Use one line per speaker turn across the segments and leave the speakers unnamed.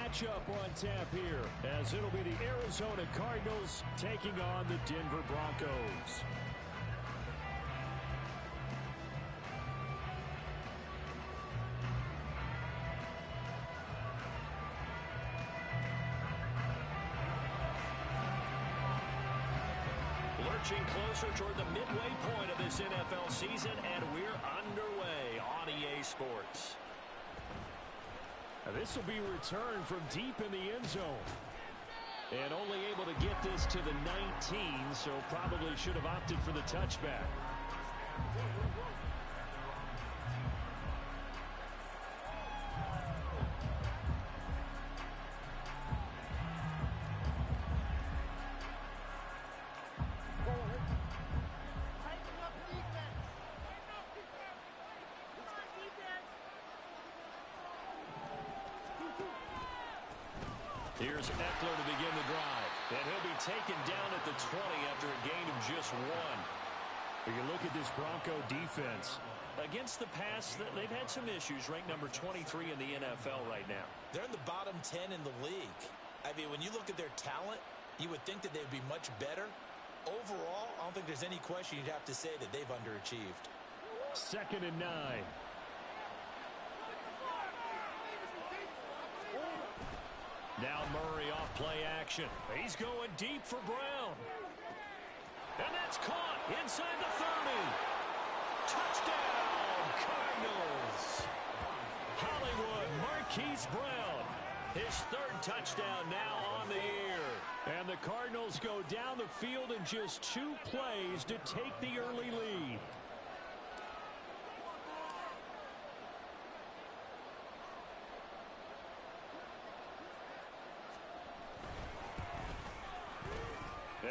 matchup on tap here, as it'll be the Arizona Cardinals taking on the Denver Broncos.
Lurching closer toward the midway point of this NFL season, and we're underway on EA Sports.
Now this will be returned from deep in the end zone. And only able to get this to the 19, so probably should have opted for the touchback.
Here's Eckler to begin the drive. And he'll be taken down at the 20 after a gain of just 1.
When you look at this Bronco defense.
Against the pass, they've had some issues. Ranked number 23 in the NFL right now.
They're in the bottom 10 in the league. I mean, when you look at their talent, you would think that they'd be much better. Overall, I don't think there's any question you'd have to say that they've underachieved.
2nd and 9.
Now Murray off play action. He's going deep for Brown. And that's caught inside the 30. Touchdown, Cardinals. Hollywood Marquise Brown. His 3rd touchdown now on the year.
And the Cardinals go down the field in just 2 plays to take the early lead.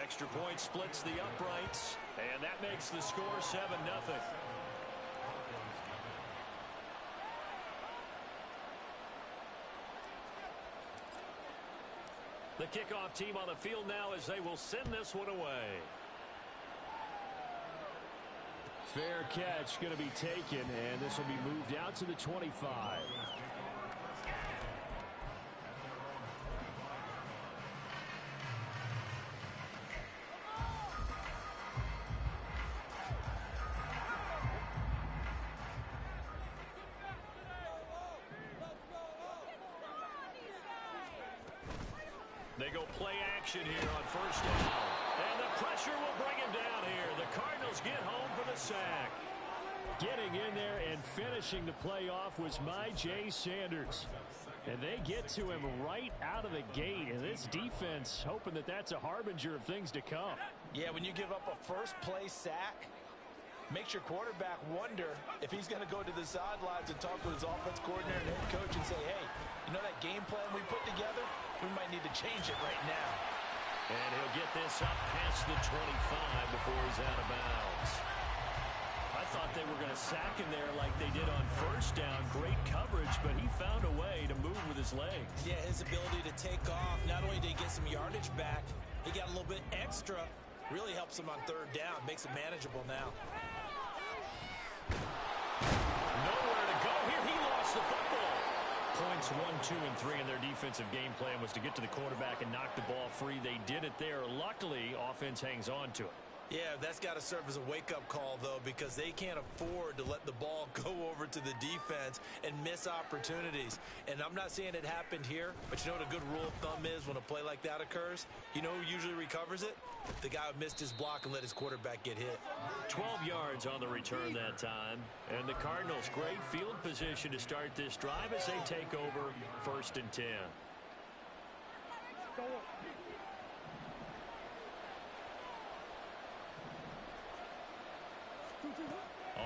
Extra point splits the uprights, and that makes the score 7-0. The kickoff team on the field now as they will send this one away.
Fair catch going to be taken, and this will be moved out to the 25.
They go play action here on 1st down. And the pressure will bring him down here. The Cardinals get home for the sack.
Getting in there and finishing the play off was J. Sanders. And they get to him right out of the gate. And this defense hoping that that's a harbinger of things to come.
Yeah, when you give up a first play sack, makes your quarterback wonder if he's going to go to the sidelines and talk to his offense coordinator and head coach and say, hey, you know that game plan we put together? We might need to change it right now.
And he'll get this up past the 25 before he's out of bounds. I thought they were going to sack him there like they did on 1st down. Great coverage, but he found a way to move with his legs.
Yeah, his ability to take off. Not only did he get some yardage back, he got a little bit extra. Really helps him on 3rd down. Makes it manageable now.
Nowhere to go here. He lost the football. Points 1, 2, and 3 in their defensive game plan was to get to the quarterback and knock the ball free. They did it there. Luckily, offense hangs on to it.
Yeah, that's got to serve as a wake-up call, though, because they can't afford to let the ball go over to the defense and miss opportunities. And I'm not saying it happened here, but you know what a good rule of thumb is when a play like that occurs? You know who usually recovers it? The guy who missed his block and let his quarterback get hit.
12 yards on the return that time. And the Cardinals, great field position to start this drive as they take over 1st and 10.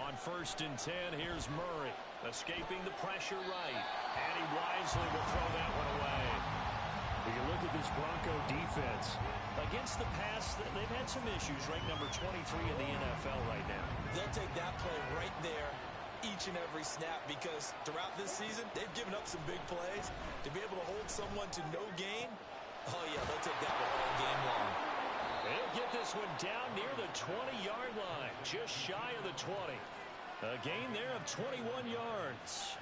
On 1st and 10, here's Murray, escaping the pressure right. And he wisely will throw that one away.
When you look at this Bronco defense.
Against the pass, they've had some issues. Ranked number 23 in the NFL right now.
They'll take that play right there each and every snap because throughout this season, they've given up some big plays. To be able to hold someone to no gain, oh, yeah, they'll take that one all game long.
They'll get this one down near the 20-yard line, just shy of the 20. A gain there of 21 yards.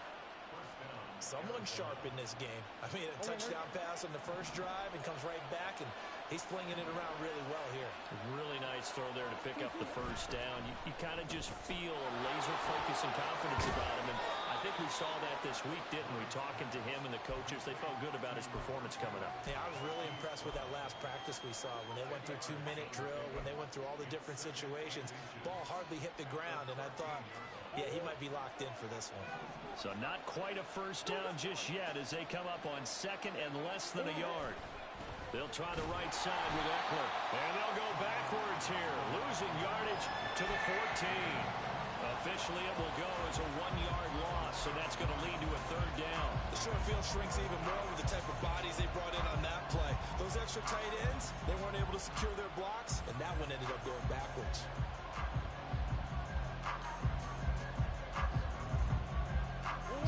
Someone sharp in this game. I mean, a touchdown pass on the first drive and comes right back, and he's flinging it around really well here.
Really nice throw there to pick up the first down. You kind of just feel a laser focus and confidence about him, and I think we saw that this week, didn't we? Talking to him and the coaches, they felt good about his performance coming up.
Yeah, I was really impressed with that last practice we saw when they went through 2-minute drill, when they went through all the different situations. Ball hardly hit the ground, and I thought, yeah, he might be locked in for this one.
So not quite a first down just yet as they come up on second and less than a yard. They'll try the right side with Eckler. And they'll go backwards here, losing yardage to the 14. Officially, it will go as a 1-yard loss, so that's going to lead to a third down.
The short field shrinks even more with the type of bodies they brought in on that play. Those extra tight ends, they weren't able to secure their blocks, and that one ended up going backwards.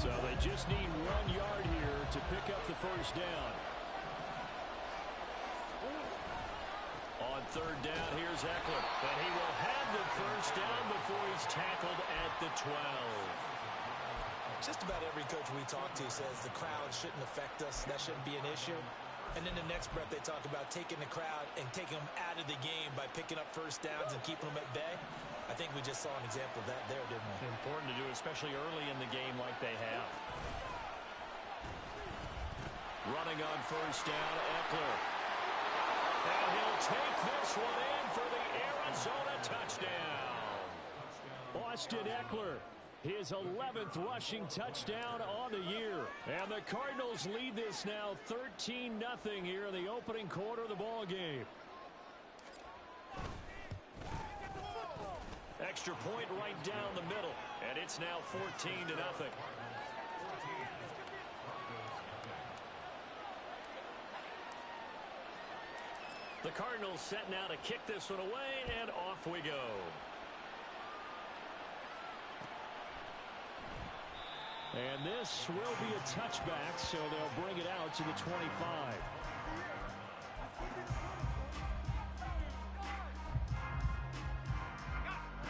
So they just need 1 yard here to pick up the first down. On third down, here's Eckler. And he will have the first down before he's tackled at the 12.
Just about every coach we talk to says the crowd shouldn't affect us. That shouldn't be an issue. And then the next breath they talk about taking the crowd and taking them out of the game by picking up first downs and keeping them at bay. I think we just saw an example of that there, didn't we?
Important to do, especially early in the game like they have. Running on first down, Eckler. And he'll take this one in for the Arizona touchdown. Austin Eckler, his 11th rushing touchdown on the year. And the Cardinals lead this now 13-0 here in the opening quarter of the ball game. Extra point right down the middle, and it's now 14-0. The Cardinals set now to kick this one away, and off we go. And this will be a touchback, so they'll bring it out to the 25.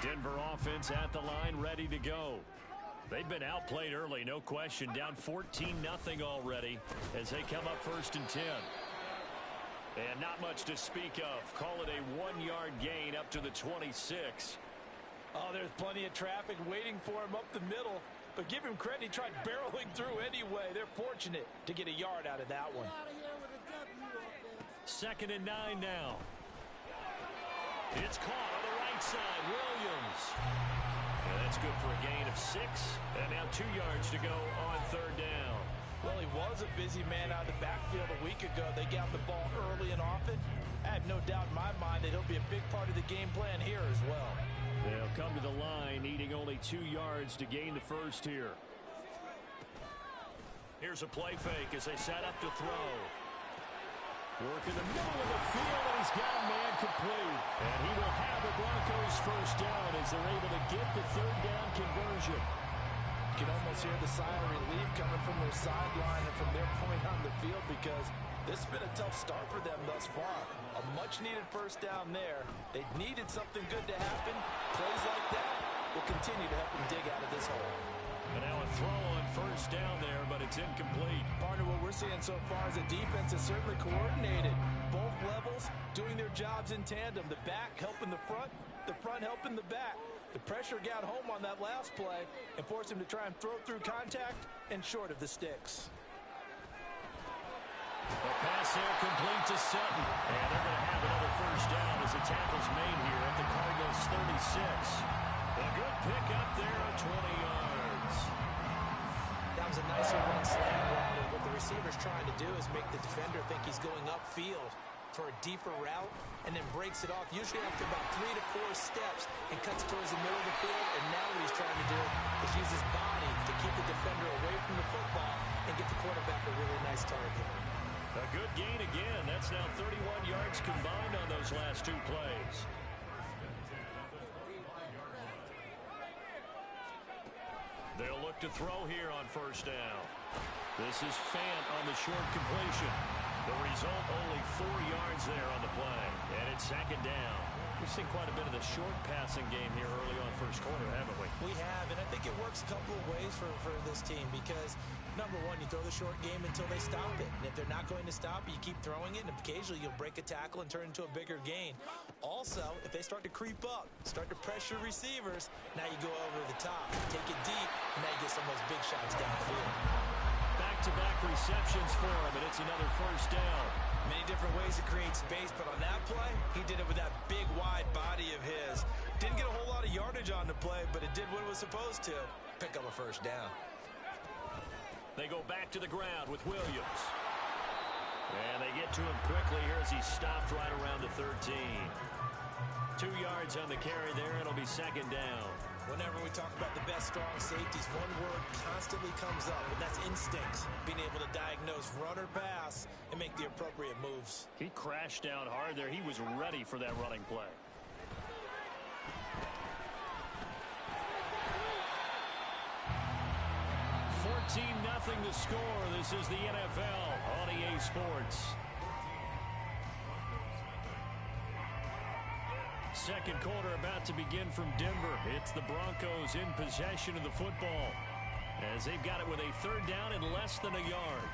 Denver offense at the line, ready to go. They've been outplayed early, no question. Down 14-0 already as they come up 1st and 10. And not much to speak of. Call it a 1-yard gain up to the 26.
Oh, there's plenty of traffic waiting for him up the middle. But give him credit, he tried barreling through anyway. They're fortunate to get a yard out of that one.
2nd and 9 now. It's caught on the right side. Williams. And that's good for a gain of 6. And now 2 yards to go on 3rd down.
Well, he was a busy man out of the backfield a week ago. They got the ball early and often. I have no doubt in my mind that he'll be a big part of the game plan here as well.
They'll come to the line, needing only 2 yards to gain the first here. Here's a play fake as they set up to throw. Work in the middle of the field, and he's got man complete. And he will have the Broncos first down as they're able to get the 3rd down conversion.
You can almost hear the sigh of relief coming from their sideline and from their point on the field because this has been a tough start for them thus far. A much-needed first down there. They needed something good to happen. Plays like that will continue to help them dig out of this hole.
And now a throw on first down there, but it's incomplete.
Partner, what we're seeing so far is the defense is certainly coordinated. Both levels doing their jobs in tandem. The back helping the front helping the back. The pressure got home on that last play and forced him to try and throw through contact and short of the sticks.
The pass there complete to Sutton. And they're going to have another first down as the tackle's made here at the Cardinals 36. A good pick up there on 20 yards.
That was a nicer run slant route, and what the receiver's trying to do is make the defender think he's going upfield for a deeper route and then breaks it off, usually after about 3 to 4 steps, and cuts towards the middle of the field. And now what he's trying to do is use his body to keep the defender away from the football and get the quarterback a really nice target.
A good gain again. That's now 31 yards combined on those last 2 plays. They'll look to throw here on first down.
This is Fant on the short completion. The result, only 4 yards there on the play. And it's second down. We've seen quite a bit of the short passing game here early on first quarter, haven't we?
We have, and I think it works a couple of ways for this team because, number one, you throw the short game until they stop it. And if they're not going to stop it, you keep throwing it, and occasionally you'll break a tackle and turn it into a bigger gain. Also, if they start to creep up, start to pressure receivers, now you go over the top, take it deep, and now you get some of those big shots downfield.
Back-to-back receptions for him, and it's another first down.
Many different ways to create space, but on that play, he did it with that big, wide body of his. Didn't get a whole lot of yardage on the play, but it did what it was supposed to. Pick up a first down.
They go back to the ground with Williams. And they get to him quickly here as he stopped right around the 13. 2 yards on the carry there, and it'll be second down.
Whenever we talk about the best strong safeties, one word constantly comes up, and that's instincts. Being able to diagnose run or pass and make the appropriate moves.
He crashed down hard there. He was ready for that running play. Nothing to score. This is the NFL on EA Sports. Second quarter about to begin from Denver. It's the Broncos in possession of the football as they've got it with a third down and less than a yard.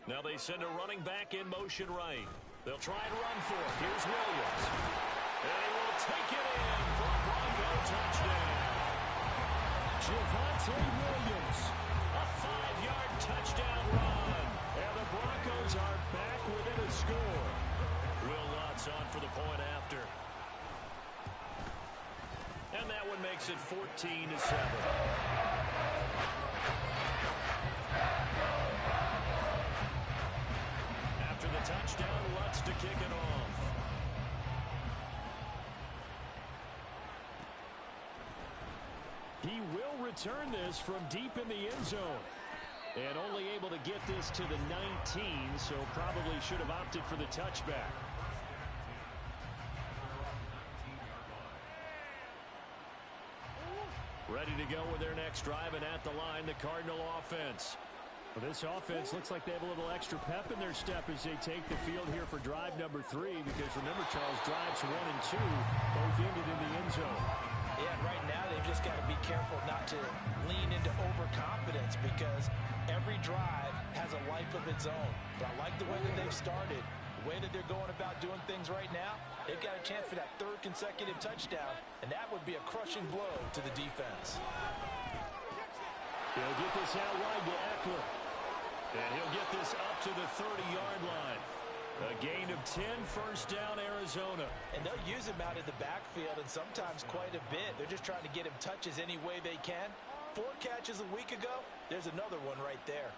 Now they send a running back in motion right. They'll try and run for it. Here's Williams. And he will take it in for a Bronco touchdown. Javonte Williams. A 5-yard touchdown run. And the Broncos are back within a score.
Will Lutz on for the point after. And that one makes it 14-7. After the touchdown, Lutz to kick it off.
He will return this from deep in the end zone. And only able to get this to the 19, so probably should have opted for the touchback. Ready to go with their next drive, and at the line, the Cardinal offense. Well, this offense looks like they have a little extra pep in their step as they take the field here for drive number 3, because remember, Charles, drives 1 and 2 both ended in the end zone.
Yeah, and right now they've just got to be careful not to lean into overconfidence because every drive has a life of its own. But I like the way that they've started, the way that they're going about doing things right now. They've got a chance for that 3rd consecutive touchdown, and that would be a crushing blow to the defense.
They'll get this out wide to Eckler. And he'll get this up to the 30-yard line. A gain of 10, first down, Arizona.
And they'll use him out in the backfield, and sometimes quite a bit. They're just trying to get him touches any way they can. 4 catches a week ago, there's another one right there.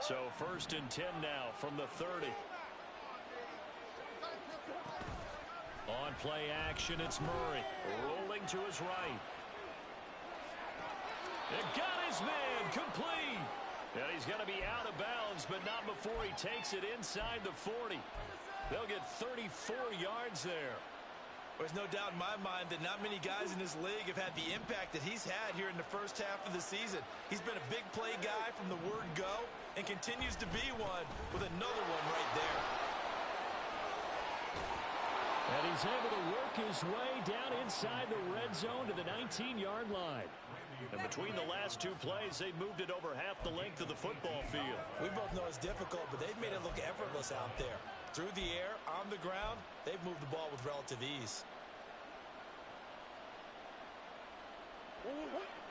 So first and 10 now from the 30. On play action, it's Murray. Rolling to his right. And got his man complete. And he's going to be out of bounds, but not before he takes it inside the 40. They'll get 34 yards there.
There's no doubt in my mind that not many guys in this league have had the impact that he's had here in the first half of the season. He's been a big play guy from the word go and continues to be one with another one right there.
And he's able to work his way down inside the red zone to the 19-yard line.
And between the last 2 plays, they've moved it over half the length of the football field.
We both know it's difficult, but they've made it look effortless out there. Through the air, on the ground, they've moved the ball with relative ease.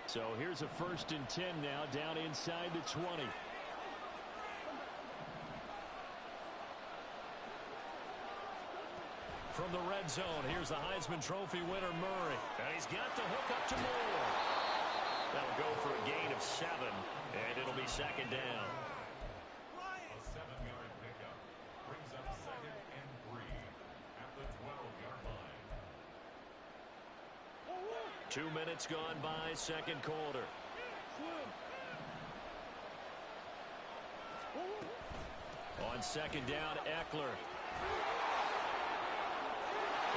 So here's a first and 10 now down inside the 20. From the red zone, here's the Heisman Trophy winner, Murray. And he's got the hook up to Moore. That'll go for a gain of 7, and it'll be second down.
A 7-yard pickup brings up 2nd and 3 at the 12-yard line.
2 minutes gone by, second quarter. On
on second down, Eckler.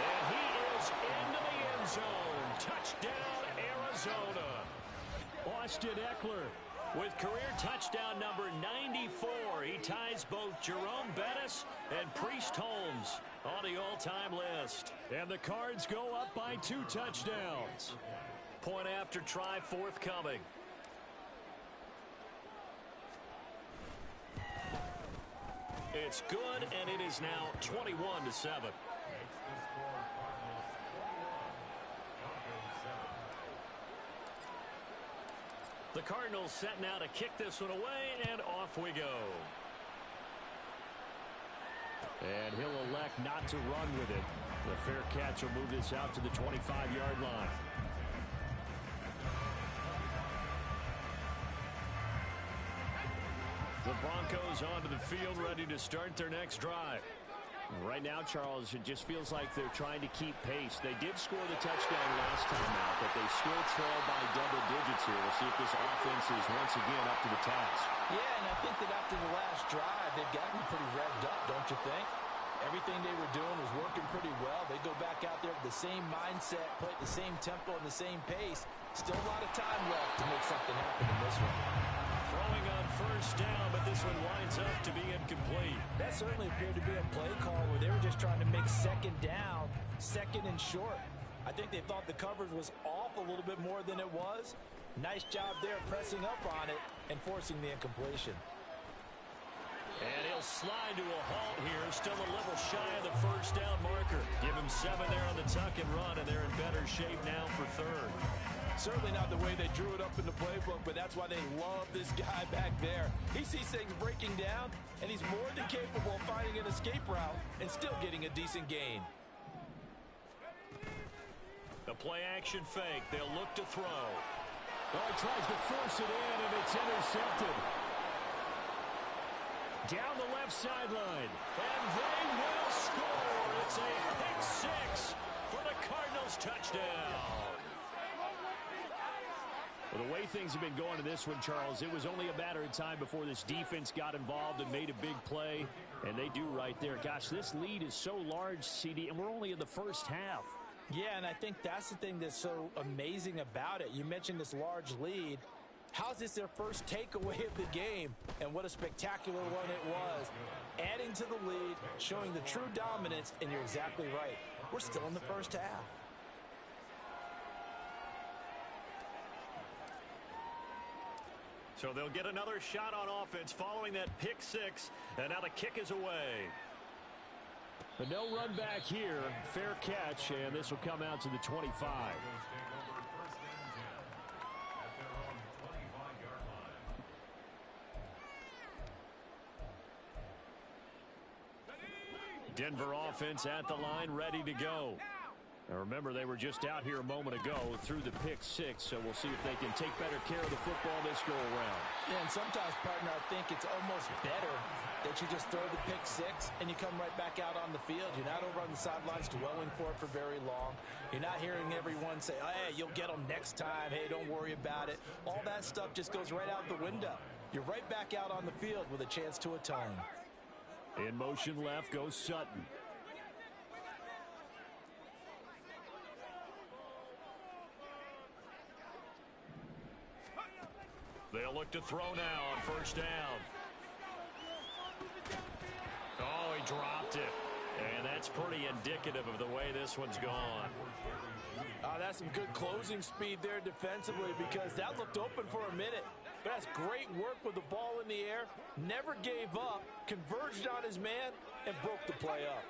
And he is into the end zone. Touchdown, Arizona.
Austin Eckler
With career touchdown number 94, he ties both Jerome Bettis and Priest Holmes on the all-time list.
And the Cards go up by 2 touchdowns.
Point after try forthcoming. It's good, and it is now 21-7. The Cardinals set now to kick this one away, and off we go.
And he'll elect not to run with it. The fair catch will move this out to the 25-yard line. The Broncos onto the field, ready to start their next drive. Right now, Charles, it just feels like they're trying to keep pace. They did score the touchdown last time out, but they still trail by double digits here. We'll see if this offense is once again up to the task.
Yeah, and I think that after the last drive, they've got to be pretty revved up, don't you think? Everything they were doing was working pretty well. They go back out there with the same mindset, play at the same tempo and the same pace. Still a lot of time left to make something happen in this one.
Throwing on first down, but this one winds up to be incomplete.
That certainly appeared to be a play call where they were just trying to make second down, second and short. I think they thought the coverage was off a little bit more than it was. Nice job there pressing up on it and forcing the incompletion.
And he'll slide to a halt here, still a little shy of the first down marker. Give him 7 there on the tuck and run, and they're in better shape now for third.
Certainly not the way they drew it up in the playbook, but that's why they love this guy back there. He sees things breaking down, and he's more than capable of finding an escape route and still getting a decent gain.
The play-action fake. They'll look to throw.
Oh, he tries to force it in, and it's intercepted. Down the left sideline.
And they will score. It's a pick 6 for the Cardinals touchdown.
Well, the way things have been going to this one, Charles, it was only a matter of time before this defense got involved and made a big play, and they do right there. Gosh, this lead is so large, CD, and we're only in the first half.
Yeah, and I think that's the thing that's so amazing about it. You mentioned this large lead. How's this their first takeaway of the game? And what a spectacular one it was. Adding to the lead, showing the true dominance, and you're exactly right. We're still in the first half.
So they'll get another shot on offense following that pick 6, and now the kick is away.
But no run back here. Fair catch, and this will come out to the 25. Denver offense at the line, ready to go. Now remember, they were just out here a moment ago through the pick 6, so we'll see if they can take better care of the football this go around.
Yeah, and sometimes, partner, I think it's almost better that you just throw the pick 6 and you come right back out on the field. You're not over on the sidelines dwelling for it for very long. You're not hearing everyone say, oh, hey, you'll get them next time. Hey, don't worry about it. All that stuff just goes right out the window. You're right back out on the field with a chance to atone.
In motion left goes Sutton.
They'll look to throw now on first down. Oh, he dropped it. And that's pretty indicative of the way this one's gone.
That's some good closing speed there defensively, because that looked open for a minute. But that's great work with the ball in the air. Never gave up, converged on his man, and broke the play up.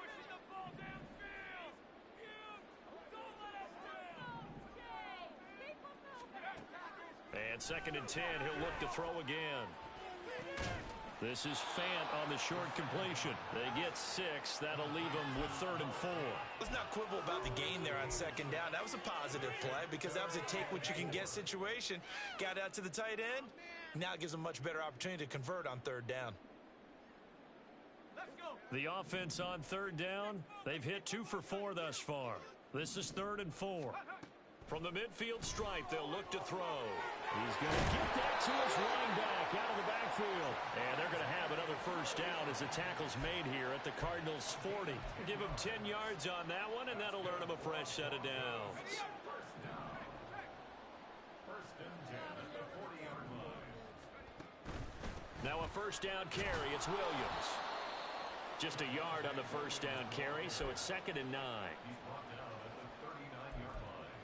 And 2nd and 10, he'll look to throw again. This is Fant on the short completion. They get 6. That'll leave them with 3rd and 4.
Let's not quibble about the gain there on 2nd down. That was a positive play because that was a take-what-you-can-get situation. Got out to the tight end. Now it gives them a much better opportunity to convert on 3rd down.
The offense on 3rd down, they've hit 2 for 4 thus far. This is 3rd and 4. From the midfield stripe, they'll look to throw.
He's going to get that to his running back out of the backfield. And they're going to have another first down as the tackle's made here at the Cardinals' 40.
Give him 10 yards on that one, and that'll earn him a fresh set of downs.
First and 10 at the 40-yard line.
Now a first down carry. It's Williams. Just a yard on the first down carry, so it's 2nd and 9.
He's brought down at the 39-yard line.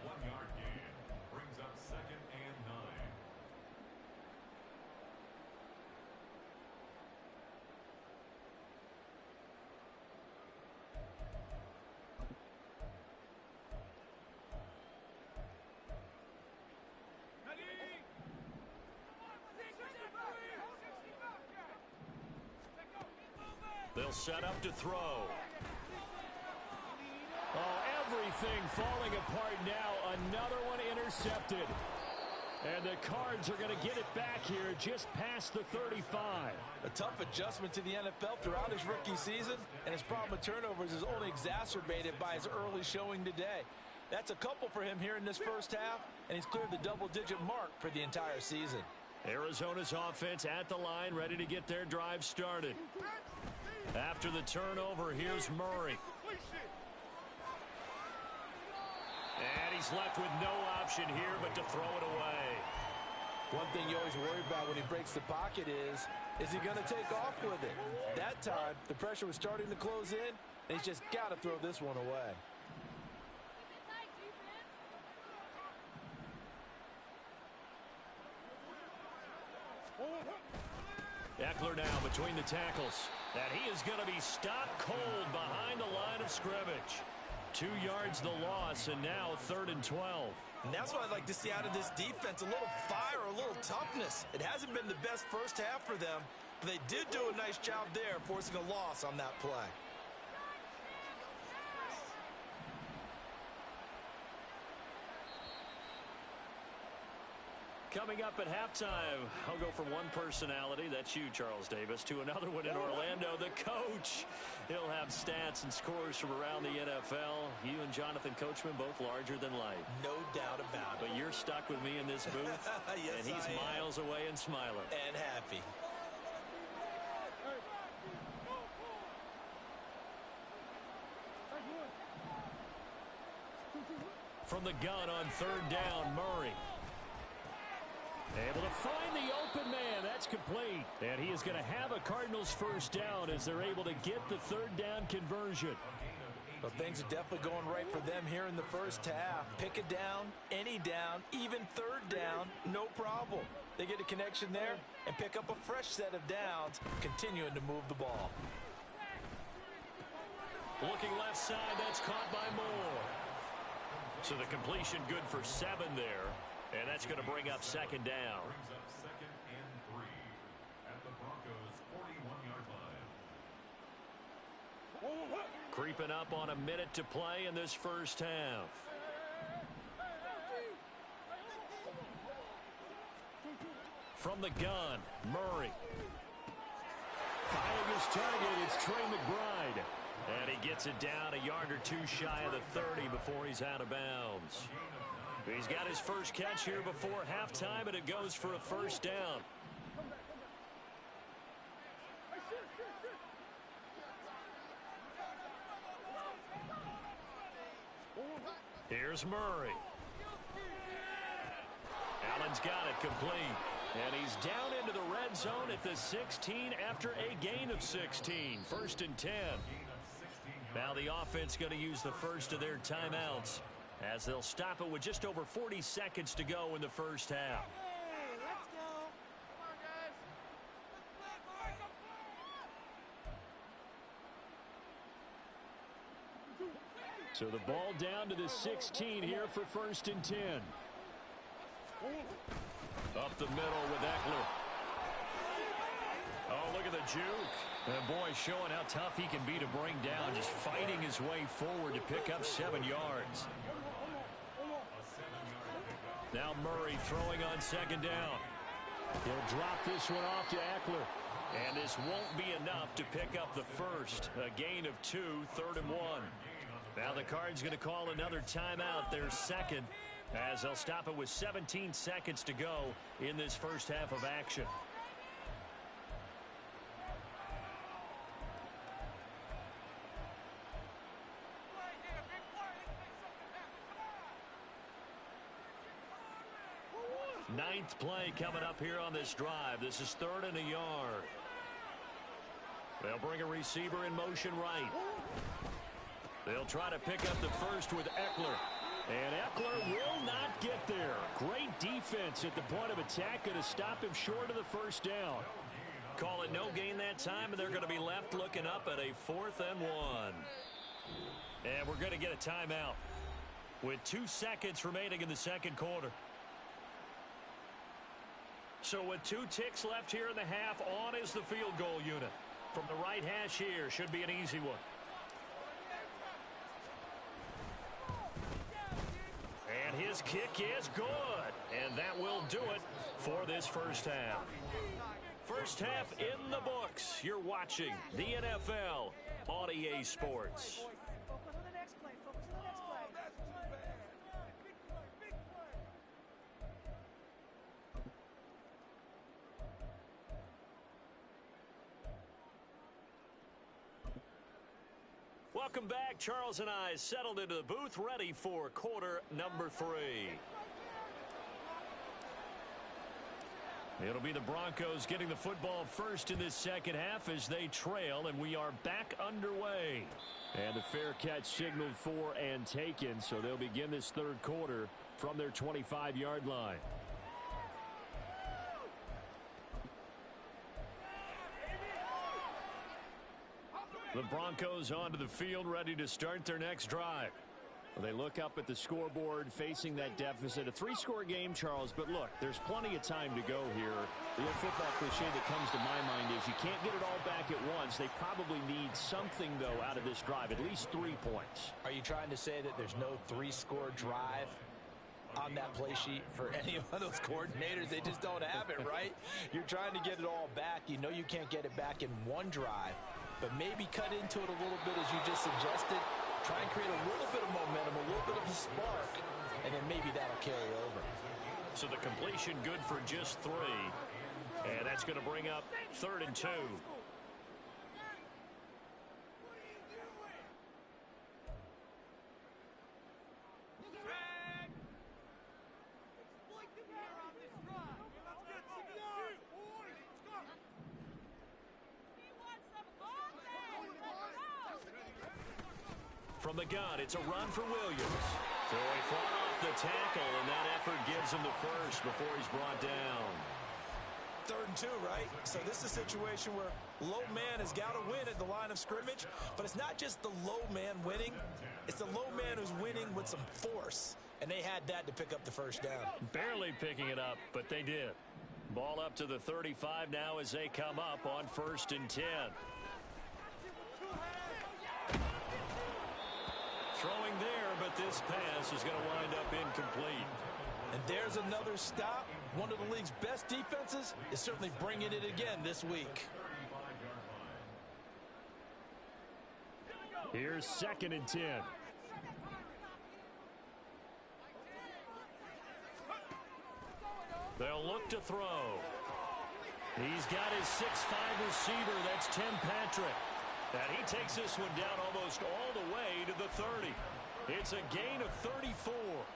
1 yard gain brings up 2nd and 9.
They'll set up to throw.
Oh, everything falling apart now. Another one intercepted. And the Cards are going to get it back here just past the 35.
A tough adjustment to the NFL throughout his rookie season, and his problem with turnovers is only exacerbated by his early showing today. That's a couple for him here in this first half, and he's cleared the double-digit mark for the entire season.
Arizona's offense at the line, ready to get their drive started. After the turnover, here's Murray. And he's left with no option here but to throw it away.
One thing you always worry about when he breaks the pocket is he going to take off with it? That time, the pressure was starting to close in, and he's just got to throw this one away.
Eckler now between the tackles. And he is going to be stopped cold behind the line of scrimmage. 2 yards the loss, and now 3rd and 12.
And that's what I'd like to see out of this defense, a little fire, a little toughness. It hasn't been the best first half for them, but they did do a nice job there, forcing a loss on that play.
Coming up at halftime, I'll go from one personality, that's you, Charles Davis, to another one in Orlando, the coach. He'll have stats and scores from around the NFL. You and Jonathan Coachman both larger than life.
No doubt about it.
But you're stuck with me in this booth,
yes,
and he's miles away and smiling.
And happy.
From the gun on 3rd down, Murray.
Able to find the open man. That's complete. And he is going to have a Cardinals first down as they're able to get the 3rd down conversion.
Well, things are definitely going right for them here in the first half. Pick a down, any down, even 3rd down, no problem. They get a connection there and pick up a fresh set of downs, continuing to move the ball.
Looking left side, that's caught by Moore. So the completion good for 7 there. And that's going to bring up 2nd down.
Brings up 2nd and 3 at the Broncos' 41-yard line.
Creeping up on a minute to play in this first half. From the gun, Murray.
Finding his target, it's Trey McBride.
And he gets it down a yard or 2 shy of the 30 before he's out of bounds. He's got his first catch here before halftime, and it goes for a first down. Here's Murray. Allen's got it complete. And he's down into the red zone at the 16 after a gain of 16. 1st and 10. Now the offense going to use the first of their timeouts, as they'll stop it with just over 40 seconds to go in the first half.
So the ball down to the 16 here for 1st and 10.
Up the middle with Eckler. Oh, look at the juke. And boy, showing how tough he can be to bring down, just fighting his way forward to pick up 7 yards. Now Murray throwing on 2nd down.
He'll drop this one off to Eckler.
And this won't be enough to pick up the first. A gain of 2, 3rd and 1. Now the Cards going to call another timeout, their second. As they'll stop it with 17 seconds to go in this first half of action. Ninth play coming up here on this drive. This is 3rd and a yard. They'll bring a receiver in motion right. They'll try to pick up the first with Eckler. And Eckler will not get there. Great defense at the point of attack. Going to stop him short of the first down. Call it no gain that time, and they're going to be left looking up at a 4th and 1. And we're going to get a timeout with 2 seconds remaining in the second quarter. So with 2 ticks left here in the half, on is the field goal unit. From the right hash here, should be an easy one. And his kick is good. And that will do it for this first half. First half in the books. You're watching the NFL on EA Sports. Welcome back. Charles and I settled into the booth, ready for quarter number 3. It'll be the Broncos getting the football first in this second half as they trail, and we are back underway. And the fair catch signaled for and taken, so they'll begin this third quarter from their 25-yard line. The Broncos onto the field, ready to start their next drive. Well, they look up at the scoreboard, facing that deficit. A 3-score game, Charles, but look, there's plenty of time to go here. The old football cliche that comes to my mind is you can't get it all back at once. They probably need something, though, out of this drive, at least 3 points.
Are you trying to say that there's no 3-score drive on that play sheet for any of those coordinators? They just don't have it, right? You're trying to get it all back. You know you can't get it back in one drive, but maybe cut into it a little bit as you just suggested. Try and create a little bit of momentum, a little bit of a spark, and then maybe that'll carry over.
So the completion good for just 3. And that's going to bring up 3rd and 2. From the gun, it's a run for Williams. So he fought off the tackle, and that effort gives him the first before he's brought down.
3rd and 2, right? So this is a situation where low man has got to win at the line of scrimmage, but it's not just the low man winning. It's the low man who's winning with some force, and they had that to pick up the first down.
Barely picking it up, but they did. Ball up to the 35 now as they come up on 1st and 10. Throwing there, but this pass is going to wind up incomplete.
And there's another stop. One of the league's best defenses is certainly bringing it again this week.
Here's 2nd and 10.
They'll look to throw. He's got his 6'5" receiver. That's Tim Patrick. And he takes this one down almost all the way to the 30. It's a gain of 34.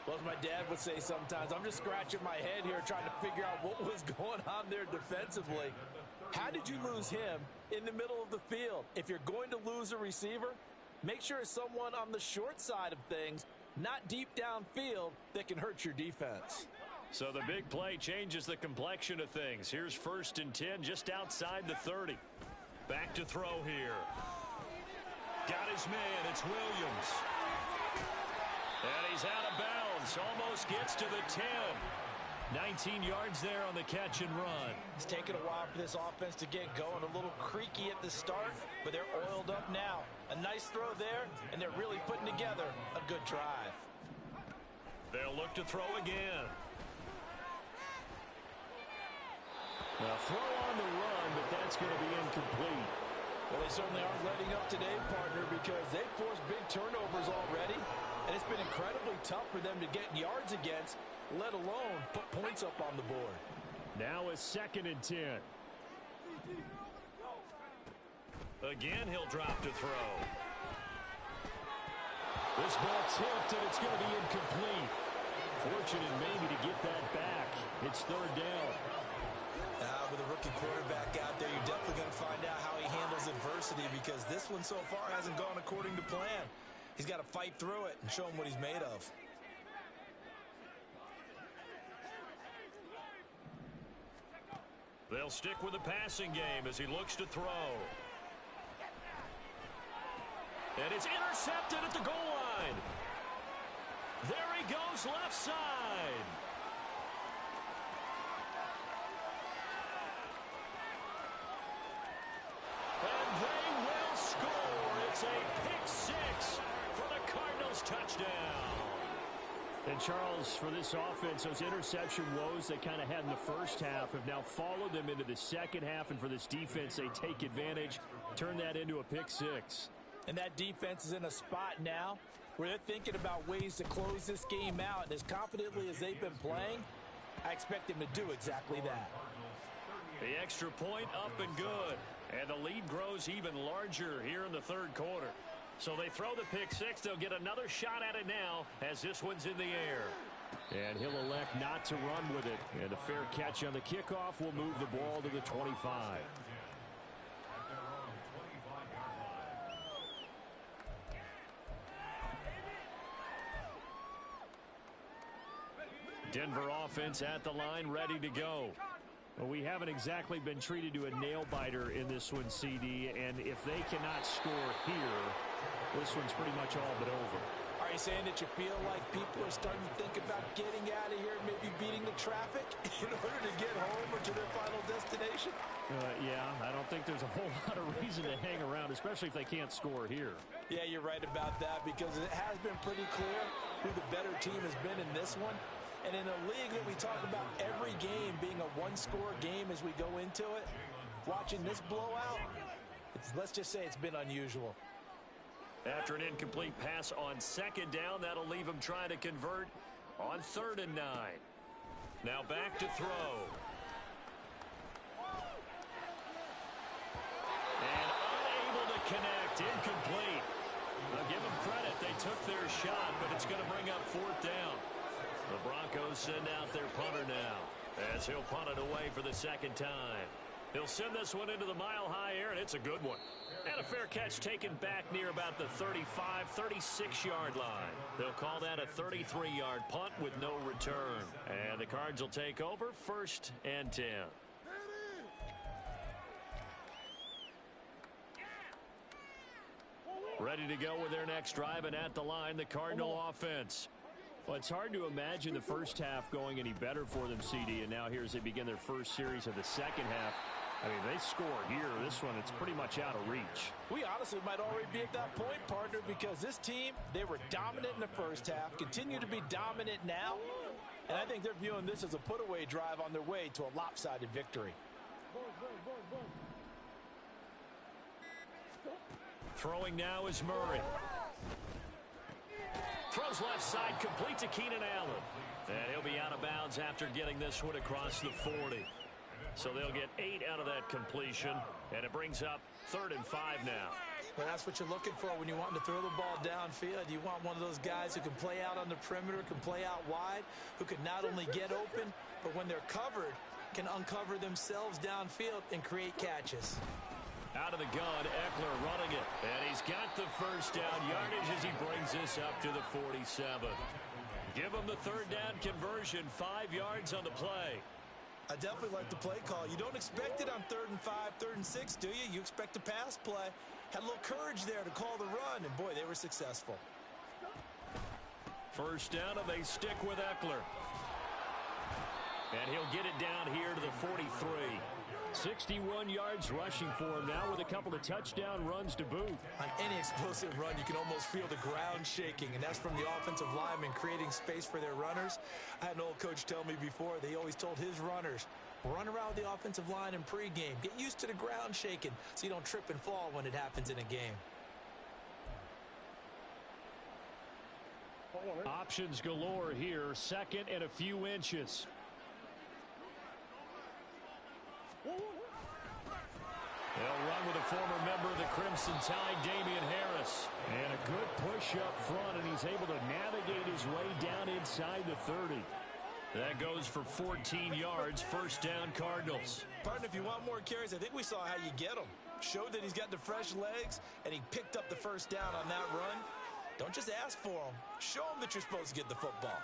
Well, as my dad would say sometimes, I'm just scratching my head here trying to figure out what was going on there defensively. How did you lose him in the middle of the field? If you're going to lose a receiver, make sure it's someone on the short side of things, not deep downfield, that can hurt your defense.
So the big play changes the complexion of things. Here's 1st and 10 just outside the 30. Back to throw here. Got his man. It's Williams. And he's out of bounds. Almost gets to the 10. 19 yards there on the catch and run.
It's taken a while for this offense to get going. A little creaky at the start, but they're oiled up now. A nice throw there, and they're really putting together a good drive.
They'll look to throw again.
Now throw on the run, but that's going to be incomplete.
Well, they certainly aren't letting up today, partner, because they've forced big turnovers already. And it's been incredibly tough for them to get yards against, let alone put points up on the board.
Now a 2nd and 10.
Again, he'll drop to throw.
This ball tipped, and it's going to be incomplete. Fortunate maybe to get that back. It's 3rd down.
With a rookie quarterback out there, you're definitely going to find out how he handles adversity, because this one so far hasn't gone according to plan. He's got to fight through it and show him what he's made of.
They'll stick with the passing game as he looks to throw. And it's intercepted at the goal line. There he goes, left side. And they will score. It's a pick 6 for the Cardinals touchdown.
And Charles, for this offense, those interception woes they kind of had in the first half have now followed them into the second half. And for this defense, they take advantage, turn that into a pick 6.
And that defense is in a spot now where they're thinking about ways to close this game out. And as confidently as they've been playing, I expect them to do exactly that.
The extra point up and good. And the lead grows even larger here in the 3rd quarter. So they throw the pick 6. They'll get another shot at it now as this one's in the air.
And he'll elect not to run with it. And a fair catch on the kickoff will move the ball to the 25. Denver offense at the line, ready to go. Well, we haven't exactly been treated to a nail-biter in this one, CD, and if they cannot score here, this one's pretty much all but over.
Are you saying that you feel like people are starting to think about getting out of here and maybe beating the traffic in order to get home or to their final destination?
Yeah, I don't think there's a whole lot of reason to hang around, especially if they can't score here.
Yeah, you're right about that, because it has been pretty clear who the better team has been in this one. And in a league that we talk about every game being a one-score game as we go into it, watching this blowout, let's just say it's been unusual.
After an incomplete pass on 2nd down, that'll leave him trying to convert on 3rd and 9. Now back to throw. And unable to connect, incomplete. I'll give them credit, they took their shot, but it's going to bring up 4th down. The Broncos send out their punter now as he'll punt it away for the 2nd time. He'll send this one into the mile-high air, and it's a good one. And a fair catch taken back near about the 35, 36-yard line. They'll call that a 33-yard punt with no return. And the Cards will take over 1st and 10. Ready to go with their next drive, and at the line, the Cardinal offense.
Well, it's hard to imagine the first half going any better for them, CD, and now here as they begin their first series of the second half. I mean, they score here. This one, it's pretty much out of reach.
We honestly might already be at that point, partner, because this team, they were dominant in the first half, continue to be dominant now, and I think they're viewing this as a put-away drive on their way to a lopsided victory.
Throwing now is Murray. Throws left side, complete to Keenan Allen. And he'll be out of bounds after getting this one across the 40. So they'll get 8 out of that completion, and it brings up 3rd and 5 now.
Well, that's what you're looking for when you want to throw the ball downfield. You want one of those guys who can play out on the perimeter, can play out wide, who can not only get open, but when they're covered, can uncover themselves downfield and create catches.
Out of the gun, Eckler running it. And he's got the first down yardage as he brings this up to the 47. Give him the 3rd down conversion, 5 yards on the play.
I definitely like the play call. You don't expect it on 3rd and 5, 3rd and 6, do you? You expect a pass play. Had a little courage there to call the run, and boy, they were successful.
First down, and they stick with Eckler. And he'll get it down here to the 43.
61 yards rushing for him now with a couple of touchdown runs to boot.
On any explosive run, you can almost feel the ground shaking, and that's from the offensive linemen creating space for their runners. I had an old coach tell me before, they always told his runners, run around the offensive line in pregame. Get used to the ground shaking so you don't trip and fall when it happens in a game.
Options galore here. Second and a few inches. They'll run with a former member of the Crimson Tide, Damian Harris. And a good push up front, and he's able to navigate his way down inside the 30. That goes for 14 yards. First down, Cardinals.
Partner, if you want more carries, I think we saw how you get them. Showed that he's got the fresh legs, and he picked up the first down on that run. Don't just ask for them. Show them that you're supposed to get the football.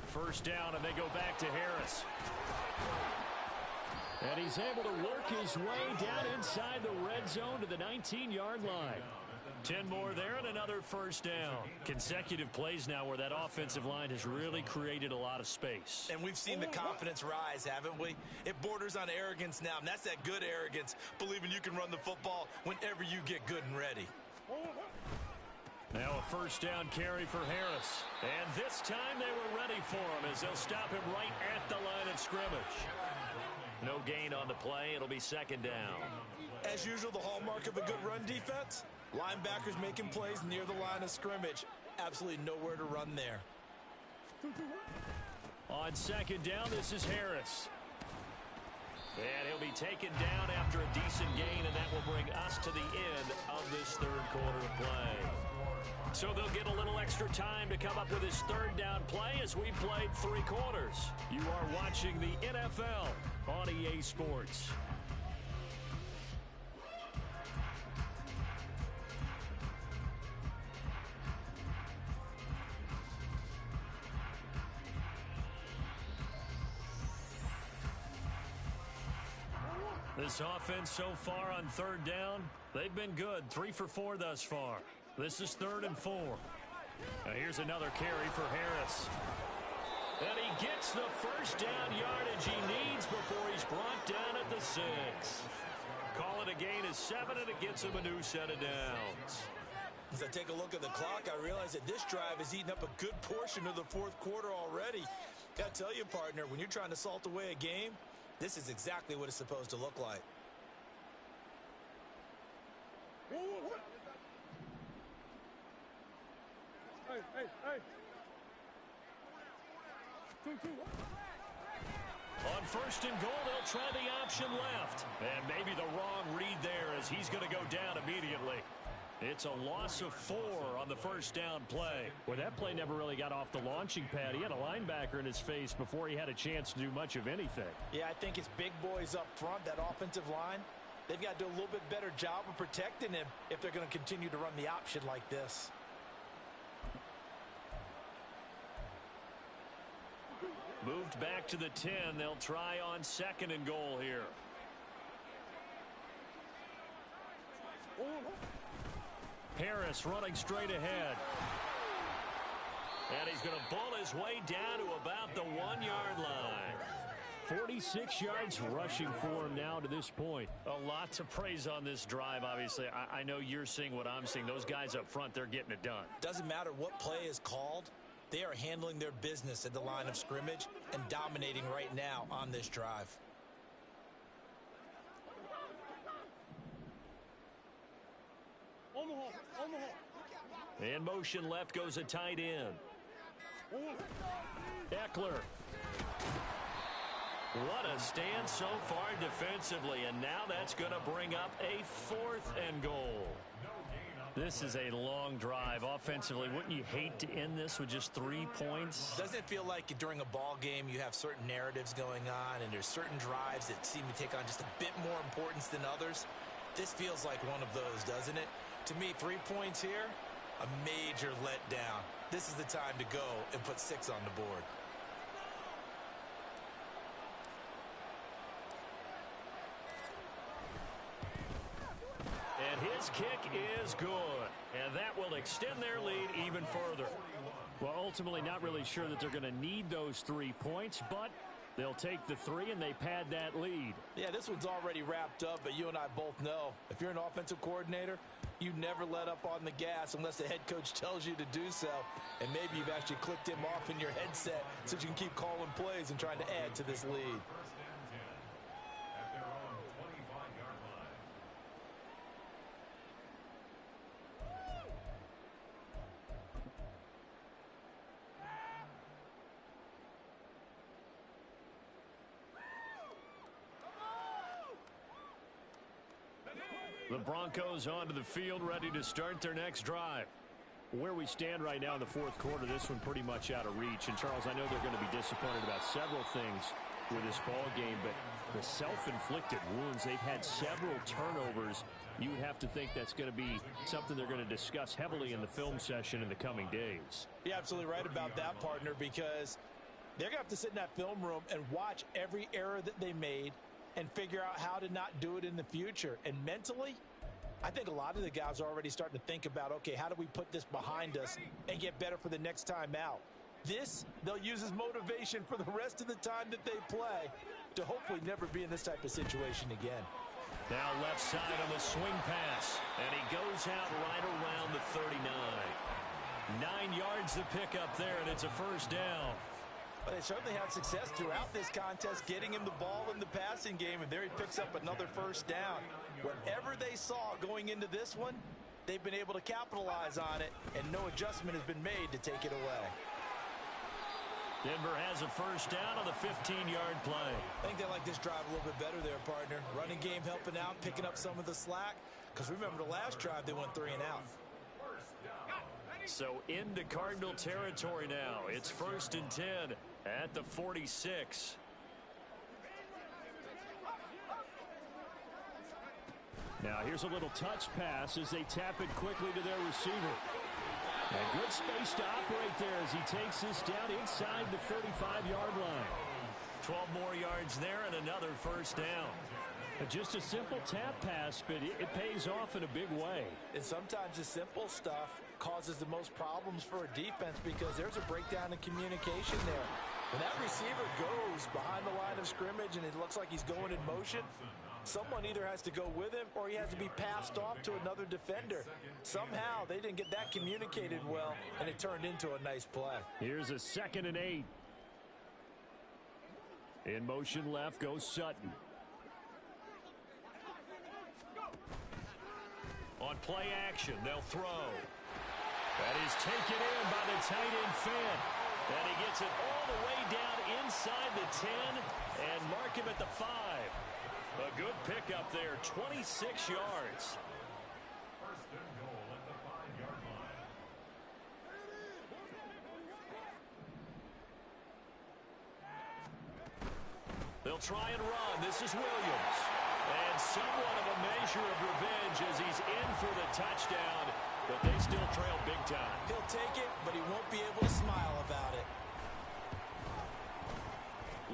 First down, and they go back to Harris. And he's able to work his way down inside the red zone to the 19-yard line. 10 more there and another first down. Consecutive plays now where that offensive line has really created a lot of space.
And we've seen the confidence rise, haven't we? It borders on arrogance now, and that's that good arrogance, believing you can run the football whenever you get good and ready.
Now a first down carry for Harris. And this time they were ready for him as they'll stop him right at the line of scrimmage. No gain on the play. It'll be second down.
As usual, the hallmark of a good run defense, linebackers making plays near the line of scrimmage. Absolutely nowhere to run there.
On second down, this is Harris. And he'll be taken down after a decent gain, and that will bring us to the end of this third quarter of play. So they'll get a little extra time to come up with his third down play as we played 3 quarters. You are watching the NFL on EA Sports. This offense so far on third down, they've been good. 3 for 4 thus far. This is 3rd and 4. Now here's another carry for Harris. And he gets the first down yardage he needs before he's brought down at the 6. Call it a gain of 7, and it gets him a new set of downs.
As I take a look at the clock, I realize that this drive has eaten up a good portion of the 4th quarter already. Got to tell you, partner, when you're trying to salt away a game, this is exactly what it's supposed to look like.
On first and goal, they'll try the option left. And maybe the wrong read there as he's going to go down immediately. It's a loss of 4 on the first down play. Well, that play never really got off the launching pad. He had a linebacker in his face before he had a chance to do much of anything.
Yeah, I think it's big boys up front, that offensive line. They've got to do a little bit better job of protecting him if they're going to continue to run the option like this.
Moved back to the 10. They'll try on second and goal here. Harris running straight ahead. And he's going to bull his way down to about the 1-yard line. 46 yards rushing for him now to this point. A lot to praise on this drive, obviously. I know you're seeing what I'm seeing. Those guys up front, they're getting it done.
Doesn't matter what play is called. They are handling their business at the line of scrimmage and dominating right now on this drive.
In motion left goes a tight end. Eckler. What a stand so far defensively, and now that's going to bring up a 4th and goal. This is a long drive offensively. Wouldn't you hate to end this with just 3 points?
Doesn't it feel like during a ball game you have certain narratives going on and there's certain drives that seem to take on just a bit more importance than others? This feels like one of those, doesn't it? To me, 3 points here, a major letdown. This is the time to go and put 6 on the board.
And his kick is good. And that will extend their lead even further. Well, ultimately not really sure that they're going to need those 3 points, but They'll take the 3, and they pad that lead.
Yeah, this one's already wrapped up, but you and I both know if you're an offensive coordinator, you never let up on the gas unless the head coach tells you to do so. And maybe you've actually clicked him off in your headset so you can keep calling plays and trying to add to this lead.
At their own 25-yard line.
The Broncos onto the field, ready to start their next drive. Where we stand right now in the fourth quarter, this one pretty much out of reach. And, Charles, I know they're going to be disappointed about several things with this ball game, but the self-inflicted wounds, they've had several turnovers. You would have to think that's going to be something they're going to discuss heavily in the film session in the coming days.
You're absolutely right about that, partner, because they're going to have to sit in that film room and watch every error that they made and figure out how to not do it in the future. And mentally, I think a lot of the guys are already starting to think about, okay, how do we put this behind us and get better for the next time out? This, they'll use as motivation for the rest of the time that they play to hopefully never be in this type of situation again.
Now left side on the swing pass, and he goes out right around the 39. 9 yards to pick up there, and it's a first down.
But they certainly had success throughout this contest, getting him the ball in the passing game, and there he picks up another first down. Whatever they saw going into this one, they've been able to capitalize on it, and no adjustment has been made to take it away.
Denver has a first down on the 15-yard play.
I think they like this drive a little bit better there, partner. Running game helping out, picking up some of the slack, because remember the last drive they went 3 and out.
So into Cardinal territory now. It's 1st and 10 at the 46.
Now here's a little touch pass as they tap it quickly to their receiver. A good space to operate there as he takes this down inside the 35-yard line.
12 more yards there and another first down.
Just a simple tap pass, but it pays off in a big way.
And sometimes the simple stuff causes the most problems for a defense because there's a breakdown in communication there. When that receiver goes behind the line of scrimmage and it looks like he's going in motion, someone either has to go with him or he has to be passed off to another defender. Somehow they didn't get that communicated well, and it turned into a nice play.
Here's a 2nd and 8. In motion left goes Sutton.
On play action, they'll throw. That is taken in by the tight end Fant. And he gets it all the way down inside the 10 and mark him at the 5. A good pickup there, 26 yards.
1st and goal at the 5-yard line.
They'll try and run. This is Williams. And somewhat of a measure of revenge as he's in for the touchdown, but they still trail big time.
He'll take it, but he won't be able to smile about it.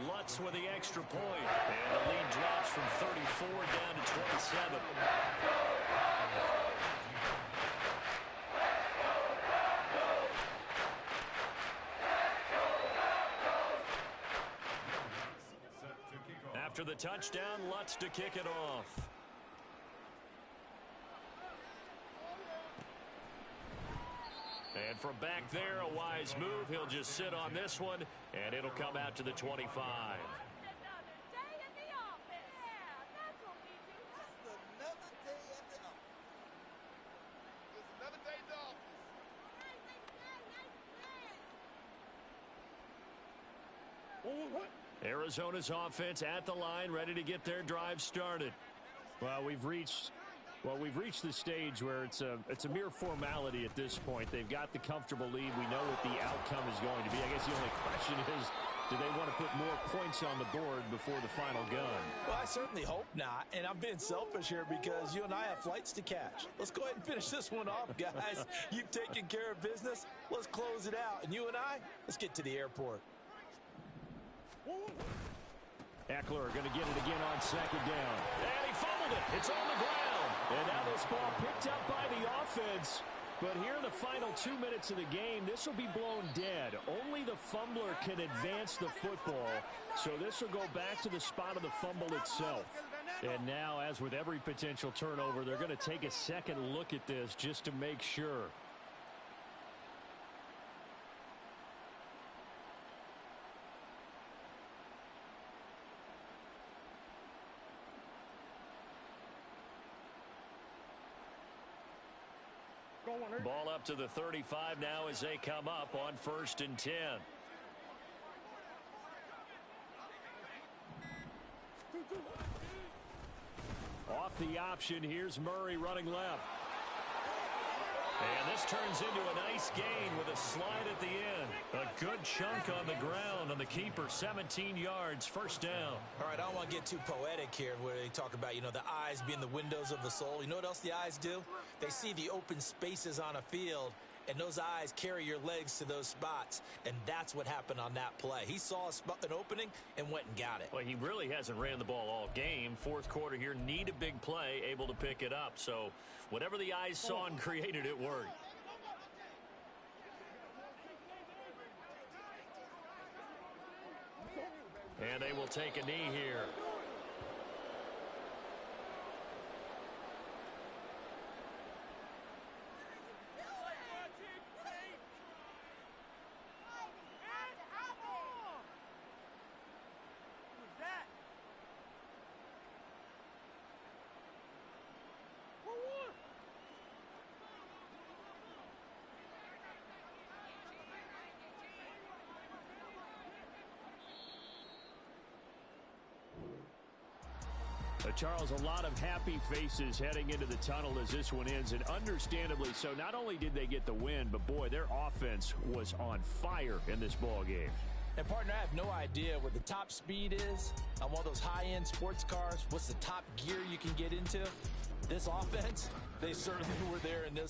Lutz with the extra point. And the lead drops from 34 down to 27. After the touchdown, Lutz to kick it off. And from back there, a wise move. He'll just sit on this one, and it'll come out to the 25. Arizona's offense at the line, ready to get their drive started.
Well, we've reached the stage where it's a mere formality at this point. They've got the comfortable lead. We know what the outcome is going to be. I guess the only question is, do they want to put more points on the board before the final gun?
Well, I certainly hope not. And I'm being selfish here because you and I have flights to catch. Let's go ahead and finish this one off, guys. You've taken care of business. Let's close it out. And you and I, let's get to the airport.
Eckler going to get it again on 2nd down.
And he fumbled it. It's on the ground.
And now this ball picked up by the offense. But here in the final 2 minutes of the game, this will be blown dead. Only the fumbler can advance the football, so this will go back to the spot of the fumble itself. And now, as with every potential turnover, they're going to take a second look at this just to make sure. Ball up to the 35 now as they come up on 1st and 10. Off the option, here's Murray running left. And this turns into a nice gain with a slide at the end. A good chunk on the ground on the keeper, 17 yards, 1st down.
All right, I don't want to get too poetic here where they talk about, the eyes being the windows of the soul. You know what else the eyes do? They see the open spaces on a field, and those eyes carry your legs to those spots, and that's what happened on that play. He saw an opening and went and got it.
Well, he really hasn't ran the ball all game. 4th quarter here, need a big play, able to pick it up. So whatever the eyes saw and created, it worked. And they will take a knee here.
Charles, a lot of happy faces heading into the tunnel as this one ends, and understandably so. Not only did they get the win, but boy, their offense was on fire in this ball game.
And partner, I have no idea what the top speed is on one of those high-end sports cars. What's the top gear you can get into? This offense, they certainly were there in this